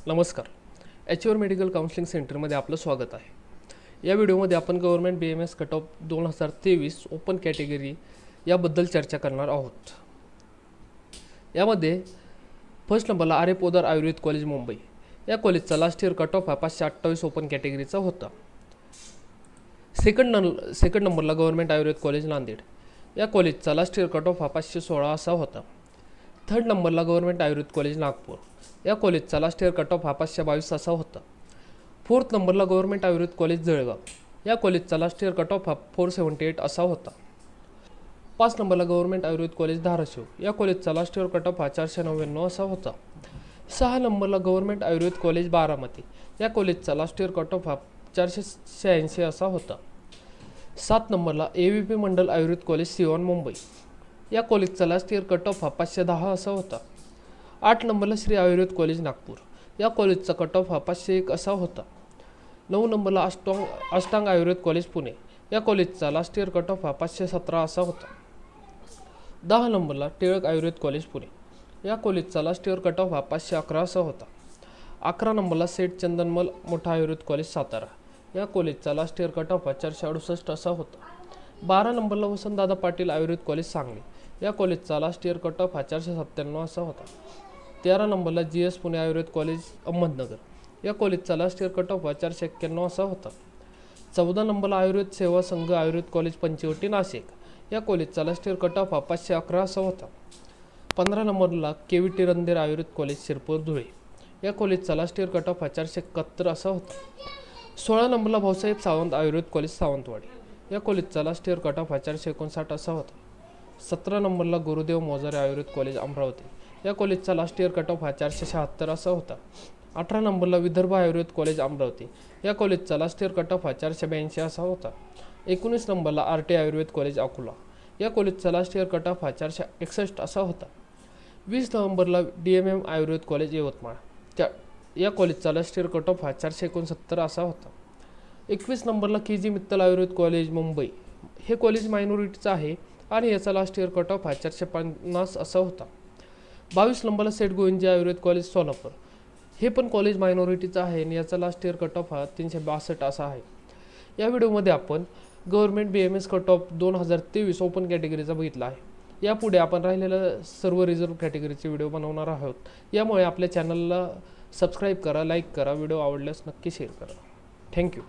नमस्कार. एचवर medical counselling सेंटरमध्ये आपलं स्वागत आहे. या व्हिडिओमध्ये आपण government BAMS cut off 2023 open category याबद्दल चर्चा करणार आहोत. यामध्ये फर्स्ट नंबरला आरे पोदार आयुर्वेद कॉलेज मुंबई. या कॉलेजचा लास्ट इयर कट ऑफ हा 528 ओपन कॅटेगरीचा होता. सेकंड नंबरला गव्हर्नमेंट आयुर्वेद कॉलेज नांदेड. या कॉलेजचा लास्ट इयर कट ऑफ हा 516 असा होता. थर्ड नंबरला गव्हर्नमेंट आयुर्वेद कॉलेज नागपूर. या कॉलेजचा लास्ट इयर कट ऑफ हा 522 असा होता. फोर्थ नंबरला गव्हर्नमेंट आयुर्वेद कॉलेज जळगाव. या कॉलेजचा लास्ट इयर कट ऑफ हा 478 असा होता. 5 नंबरला गव्हर्नमेंट आयुर्वेद कॉलेज धाराशिव. या कॉलेजचा लास्ट इयर कट ऑफ हा 499 असा होता. 6 नंबरला गव्हर्नमेंट आयुर्वेद कॉलेज बारामती. या कॉलेजचा लास्ट इयर कट ऑफ हा 486 असा होता. 7 नंबरला AVP मंडल आयुर्वेद कॉलेज सिओन मुंबई. या कॉलेजचा लास्ट इयर कट ऑफ हा 510 असा होता. 8 नंबरला श्री आयुर्वेद कॉलेज नागपूर. या कॉलेजचा कट ऑफ हा 501 असा होता. 9 नंबरला अष्टांग आयुर्वेद कॉलेज पुणे. या कॉलेजचा लास्ट इयर कट ऑफ हा 517 असा होता. 10 नंबरला टिळक आयुर्वेद कॉलेज पुणे. या कॉलेजचा लास्ट इयर कट ऑफ हा 511 असा होता. 11 नंबरला सेठ चंदनमल मोठा आयुर्वेद कॉलेज सातारा. या कॉलेजचा लास्ट इयर कट ऑफ हा 468 असा होता. 12 नंबरला वसंतदादा पाटील आयुर्वेद कॉलेज सांगली. या कॉलेजचा लास्ट इयर कट ऑफ हा 497 असा होता. 13 नंबरला GS पुणे आयुर्वेद कॉलेज अहमदनगर. या कॉलेजचा लास्ट इयर कट ऑफ हा 491 असा होता. 14 नंबरला आयुर्वेद सेवा संघ आयुर्वेद कॉलेज पंचवटी नाशिक. या कॉलेजचा लास्ट इयर कट ऑफ हा 511 असा होता. 15 नंबरला KVT रणधीर आयुर्वेद कॉलेज शिरपूर धुळे. या कॉलेजचा लास्ट इयर कट ऑफ हा 471 असा होता. 16 नंबरला भाऊसाहेब सावंत आयुर्वेद कॉलेज सावंतवाडी. या कॉलेजचा लास्ट इयर कट ऑफ हा 459 असा होता. 17 नंबरला गुरुदेव मोजारे आयुर्वेद कॉलेज अमरावती. या कॉलेजचा लास्ट इयर कट ऑफ हा 476 असा होता. 18 नंबरला विदर्भ आयुर्वेद कॉलेज अमरावती. या कॉलेजचा लास्ट इयर कट ऑफ हा 482 असा होता. 19 नंबरला RT आयुर्वेद कॉलेज अकोला. या कॉलेजचा लास्ट इयर कट ऑफ हा 461 असा होता. 20 नंबरला DMM आयुर्वेद कॉलेज यवतमाळ. या कॉलेजचा लास्ट इयर कट ऑफ हा 469 असा होता. 21 नंबरला KG मित्तल आयुर्वेद कॉलेज मुंबई. हे कॉलेज मायनॉरिटीचं आहे आणि याचा लास्ट इयर कट ऑफ हा 450 असा होता. 22 नंबरला सेठ गोविंदजी आयुर्वेद कॉलेज सोलापूर. हे पण कॉलेज मायनॉरिटीचं आहे आणि याचा लास्ट इयर कट ऑफ हा 362 असा आहे. या व्हिडिओमध्ये आपण government BAMS cut off 2023 open कॅटेगरीचा बघितला आहे. यापुढे आपण राहिलेल्या सर्व रिझर्व्ह कॅटेगरीचे व्हिडिओ बनवणार आहोत. यामुळे आपल्या चॅनलला सबस्क्राईब करा, लाईक करा, व्हिडिओ आवडल्यास नक्की शेअर करा. थँक्यू.